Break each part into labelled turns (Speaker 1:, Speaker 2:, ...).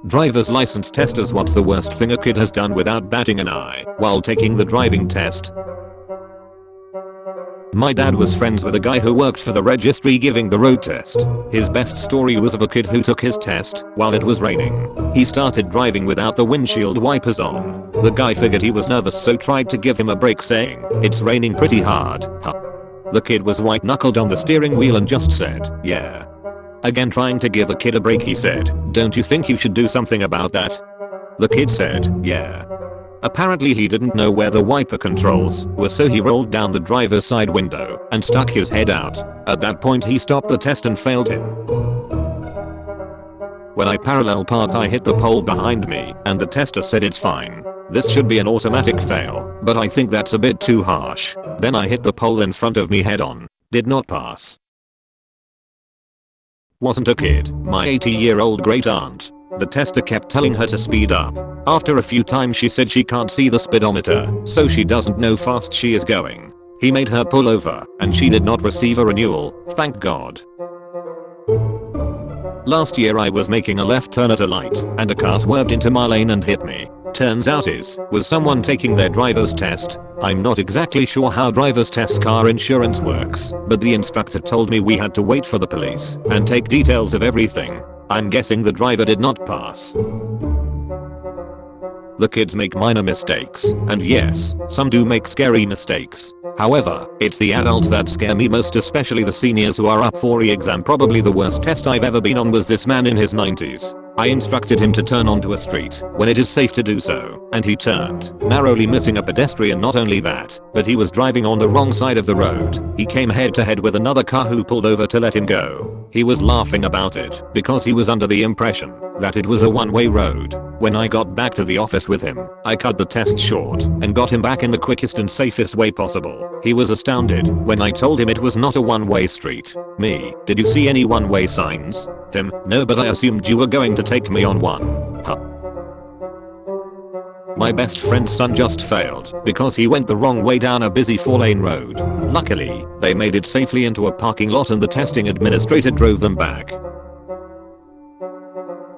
Speaker 1: Driver's license testers, what's the worst thing a kid has done without batting an eye while taking the driving test? My dad was friends with a guy who worked for the registry giving the road test. His best story was of a kid who took his test while it was raining. He started driving without the windshield wipers on. The guy figured he was nervous, so tried to give him a break, saying, "It's raining pretty hard, huh?" The kid was white knuckled on the steering wheel and just said, "Yeah." Again trying to give the kid a break, he said, "Don't you think you should do something about that?" The kid said, "Yeah." Apparently he didn't know where the wiper controls were, so he rolled down the driver's side window and stuck his head out. At that point he stopped the test and failed him. When I parallel parked, I hit the pole behind me and the tester said it's fine. This should be an automatic fail, but I think that's a bit too harsh. Then I hit the pole in front of me head on. Did not pass. Wasn't a kid, my 80-year-old great aunt. The tester kept telling her to speed up. After a few times she said she can't see the speedometer, so she doesn't know how fast she is going. He made her pull over, and she did not receive a renewal, thank God. Last year I was making a left turn at a light, and a car swerved into my lane and hit me. Turns out was someone taking their driver's test. I'm not exactly sure how driver's test car insurance works, but the instructor told me we had to wait for the police and take details of everything. I'm guessing the driver did not pass. The kids make minor mistakes, and yes, some do make scary mistakes. However, it's the adults that scare me most, especially the seniors who are up for re-exam. Probably the worst test I've ever been on was this man in his 90s. I instructed him to turn onto a street when it is safe to do so, and he turned, narrowly missing a pedestrian. Not only that, but he was driving on the wrong side of the road. He came head to head with another car who pulled over to let him go. He was laughing about it because he was under the impression that it was a one-way road. When I got back to the office with him, I cut the test short and got him back in the quickest and safest way possible. He was astounded when I told him it was not a one-way street. Me, did you see any one-way signs? Him, no, but I assumed you were going to take me on one. Huh. My best friend's son just failed because he went the wrong way down a busy 4-lane road. Luckily, they made it safely into a parking lot and the testing administrator drove them back.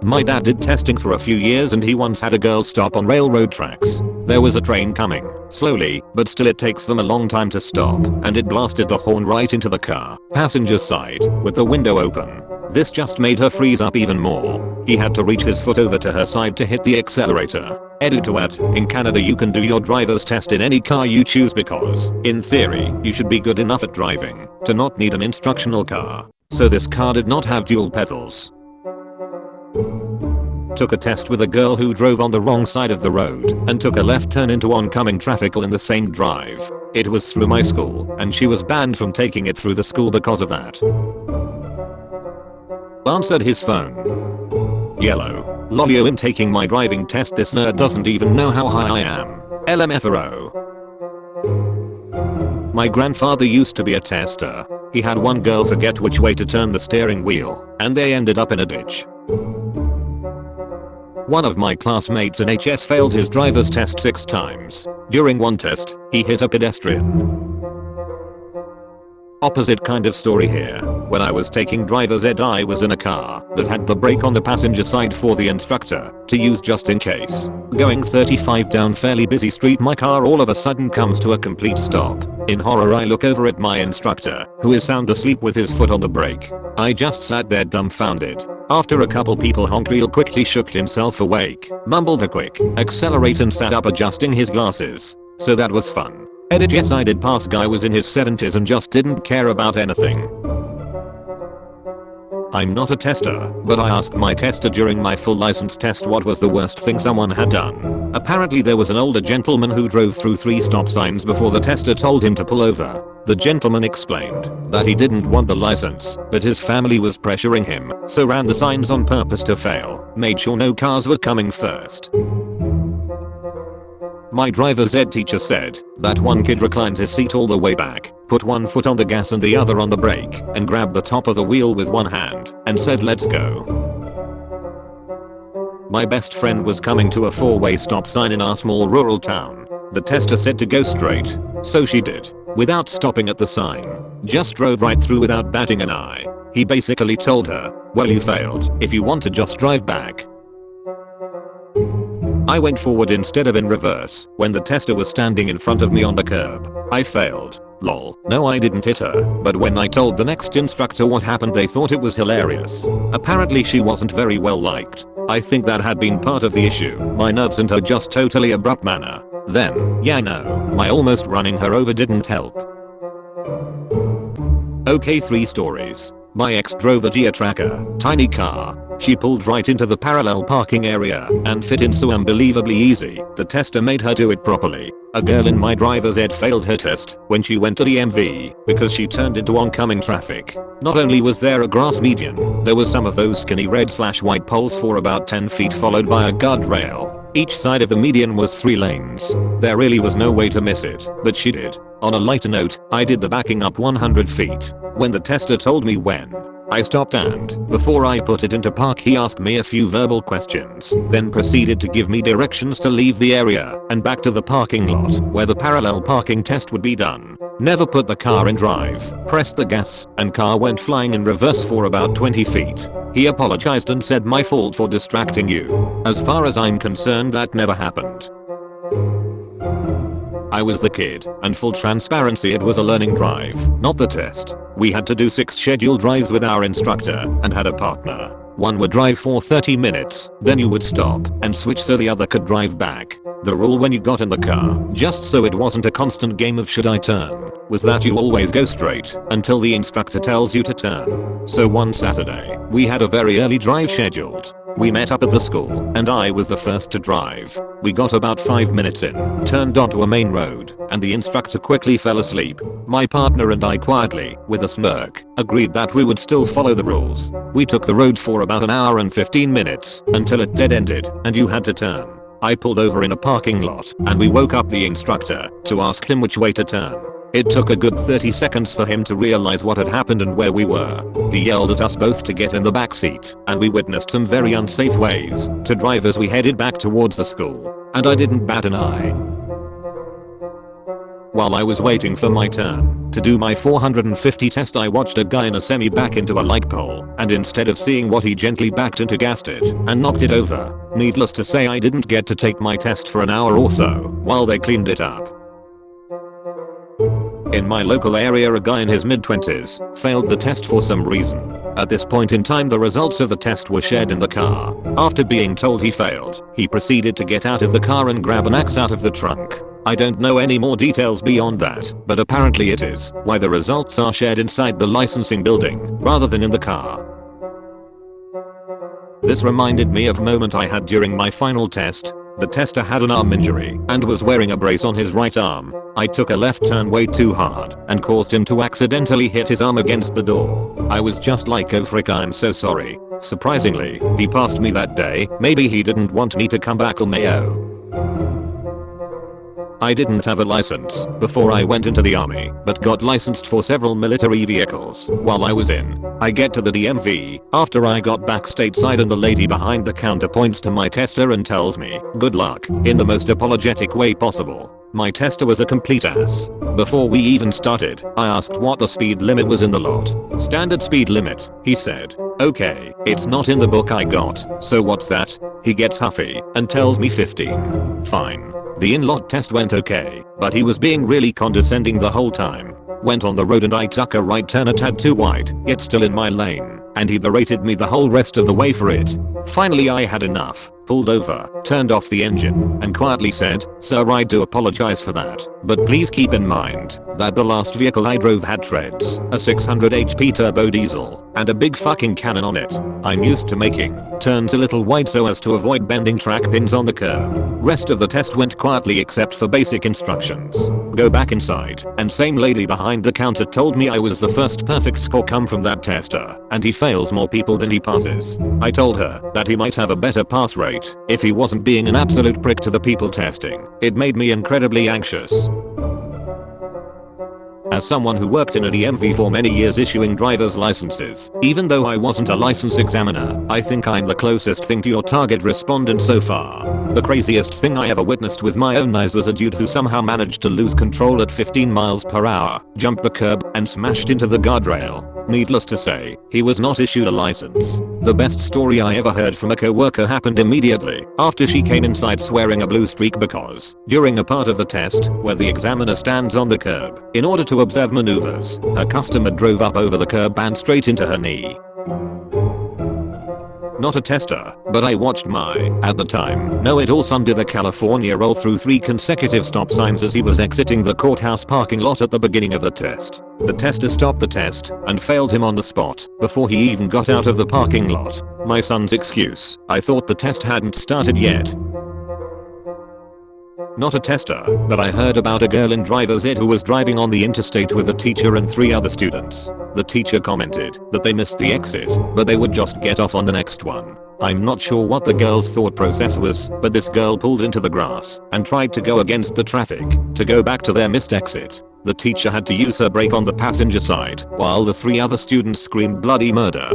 Speaker 1: My dad did testing for a few years and he once had a girl stop on railroad tracks. There was a train coming, slowly, but still it takes them a long time to stop, and it blasted the horn right into the car passenger side with the window open. This just made her freeze up even more. He had to reach his foot over to her side to hit the accelerator. Edit to add, in Canada you can do your driver's test in any car you choose because, in theory, you should be good enough at driving to not need an instructional car. So this car did not have dual pedals. Took a test with a girl who drove on the wrong side of the road and took a left turn into oncoming traffic in the same drive. It was through my school and she was banned from taking it through the school because of that. Answered his phone. Yellow. Lolio in taking my driving test, this nerd doesn't even know how high I am. LMFAO. My grandfather used to be a tester. He had one girl forget which way to turn the steering wheel, and they ended up in a ditch. One of my classmates in HS failed his driver's test 6 times. During one test, he hit a pedestrian. Opposite kind of story here. When I was taking driver's ed, I was in a car that had the brake on the passenger side for the instructor to use just in case. Going 35 down fairly busy street, my car all of a sudden comes to a complete stop. In horror I look over at my instructor, who is sound asleep with his foot on the brake. I just sat there dumbfounded. After a couple people honked, real quickly shook himself awake, mumbled a quick accelerate and sat up adjusting his glasses. So that was fun. Edit, yes I did pass. Guy was in his 70s and just didn't care about anything. I'm not a tester, but I asked my tester during my full license test what was the worst thing someone had done. Apparently there was an older gentleman who drove through 3 stop signs before the tester told him to pull over. The gentleman explained that he didn't want the license, but his family was pressuring him, so ran the signs on purpose to fail, made sure no cars were coming first. My driver's ed teacher said that one kid reclined his seat all the way back, put one foot on the gas and the other on the brake, and grabbed the top of the wheel with one hand, and said let's go. My best friend was coming to a 4-way stop sign in our small rural town. The tester said to go straight, so she did, without stopping at the sign. Just drove right through without batting an eye. He basically told her, well you failed, if you want to just drive back. I went forward instead of in reverse when the tester was standing in front of me on the curb. I failed. Lol. No, I didn't hit her, but when I told the next instructor what happened, they thought it was hilarious. Apparently she wasn't very well liked. I think that had been part of the issue, my nerves and her just totally abrupt manner. Then, yeah, no, my almost running her over didn't help. Okay, 3 stories. My ex drove a Gia Tracker, tiny car. She pulled right into the parallel parking area and fit in so unbelievably easy. The tester made her do it properly. A girl in my driver's ed failed her test when she went to the MV because she turned into oncoming traffic. Not only was there a grass median, there was some of those skinny red/white poles for about 10 feet followed by a guardrail. Each side of the median was 3 lanes. There really was no way to miss it, but she did. On a lighter note, I did the backing up 100 feet. When the tester told me when, I stopped and, before I put it into park, he asked me a few verbal questions, then proceeded to give me directions to leave the area and back to the parking lot where the parallel parking test would be done. Never put the car in drive, pressed the gas, and car went flying in reverse for about 20 feet. He apologized and said, "My fault for distracting you. As far as I'm concerned, that never happened." I was the kid, and full transparency, it was a learning drive, not the test. We had to do 6 scheduled drives with our instructor and had a partner. One would drive for 30 minutes, then you would stop and switch so the other could drive back. The rule when you got in the car, just so it wasn't a constant game of should I turn, was that you always go straight until the instructor tells you to turn. So one Saturday, we had a very early drive scheduled. We met up at the school, and I was the first to drive. We got about 5 minutes in, turned onto a main road, and the instructor quickly fell asleep. My partner and I quietly, with a smirk, agreed that we would still follow the rules. We took the road for about an hour and 15 minutes, until it dead-ended, and you had to turn. I pulled over in a parking lot, and we woke up the instructor to ask him which way to turn. It took a good 30 seconds for him to realize what had happened and where we were. He yelled at us both to get in the back seat, and we witnessed some very unsafe ways to drive as we headed back towards the school, and I didn't bat an eye. While I was waiting for my turn to do my 450 test, I watched a guy in a semi back into a light pole, and instead of seeing what, he gently backed into, gassed it, and knocked it over. Needless to say, I didn't get to take my test for an hour or so while they cleaned it up. In my local area, a guy in his mid-20s failed the test for some reason. At this point in time, the results of the test were shared in the car. After being told he failed, he proceeded to get out of the car and grab an axe out of the trunk. I don't know any more details beyond that, but apparently it is why the results are shared inside the licensing building rather than in the car. This reminded me of a moment I had during my final test. The tester had an arm injury and was wearing a brace on his right arm. I took a left turn way too hard and caused him to accidentally hit his arm against the door. I was just like, "Oh frick, I'm so sorry." Surprisingly, he passed me that day. Maybe he didn't want me to come back, LMAO. I didn't have a license before I went into the army, but got licensed for several military vehicles while I was in. I get to the DMV after I got back stateside, and the lady behind the counter points to my tester and tells me, "Good luck," in the most apologetic way possible. My tester was a complete ass. Before we even started, I asked what the speed limit was in the lot. "Standard speed limit," he said. "Okay, it's not in the book I got, so what's that?" He gets huffy and tells me 15. Fine. The in-lot test went okay, but he was being really condescending the whole time. Went on the road and I took a right turn a tad too wide, yet still in my lane, and he berated me the whole rest of the way for it. Finally I had enough, pulled over, turned off the engine, and quietly said, "Sir, I do apologize for that, but please keep in mind that the last vehicle I drove had treads, a 600 HP turbo diesel, and a big fucking cannon on it. I'm used to making turns a little wide so as to avoid bending track pins on the curb." Rest of the test went quietly except for basic instructions. Go back inside, and same lady behind the counter told me I was the first perfect score come from that tester, and he fails more people than he passes. I told her that he might have a better pass rate if he wasn't being an absolute prick to the people testing. It made me incredibly anxious. As someone who worked in a DMV for many years issuing driver's licenses, even though I wasn't a license examiner, I think I'm the closest thing to your target respondent so far. The craziest thing I ever witnessed with my own eyes was a dude who somehow managed to lose control at 15 miles per hour, jumped the curb, and smashed into the guardrail. Needless to say, he was not issued a license. The best story I ever heard from a coworker happened immediately after she came inside swearing a blue streak because, during a part of the test, where the examiner stands on the curb, in order to observe maneuvers, her customer drove up over the curb and straight into her knee. Not a tester, but I watched my, at the time, know-it-all son do the California roll through 3 consecutive stop signs as he was exiting the courthouse parking lot at the beginning of the test. The tester stopped the test and failed him on the spot before he even got out of the parking lot. My son's excuse: I thought the test hadn't started yet. Not a tester, but I heard about a girl in driver's ed who was driving on the interstate with a teacher and 3 other students. The teacher commented that they missed the exit, but they would just get off on the next one. I'm not sure what the girl's thought process was, but this girl pulled into the grass and tried to go against the traffic to go back to their missed exit. The teacher had to use her brake on the passenger side, while the 3 other students screamed bloody murder.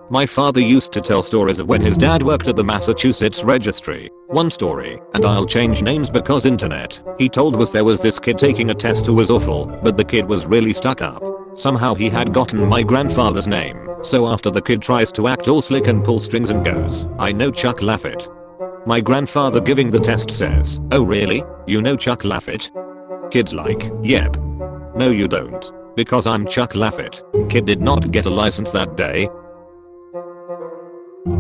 Speaker 1: My father used to tell stories of when his dad worked at the Massachusetts registry. One story, and I'll change names because internet, he told was there was this kid taking a test who was awful, but the kid was really stuck up. Somehow he had gotten my grandfather's name, so after the kid tries to act all slick and pull strings and goes, "I know Chuck Laffett." My grandfather giving the test says, "Oh really? You know Chuck Laffett?" Kid's like, "Yep." "No you don't. Because I'm Chuck Laffett." Kid did not get a license that day.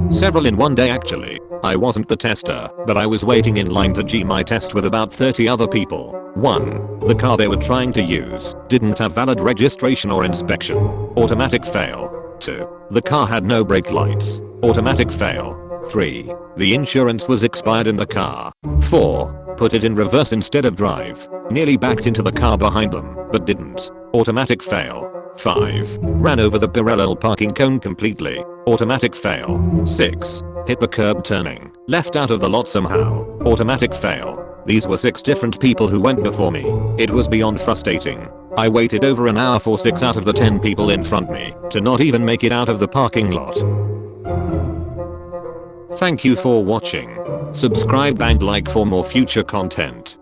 Speaker 1: Several in one day actually. I wasn't the tester, but I was waiting in line to G my test with about 30 other people. 1. The car they were trying to use didn't have valid registration or inspection. Automatic fail. 2. The car had no brake lights. Automatic fail. 3. The insurance was expired in the car. 4. Put it in reverse instead of drive. Nearly backed into the car behind them, but didn't. Automatic fail. 5. Ran over the parallel parking cone completely. Automatic fail. 6. Hit the curb turning. Left out of the lot somehow. Automatic fail. These were 6 different people who went before me. It was beyond frustrating. I waited over an hour for 6 out of the 10 people in front me to not even make it out of the parking lot. Thank you for watching. Subscribe and like for more future content.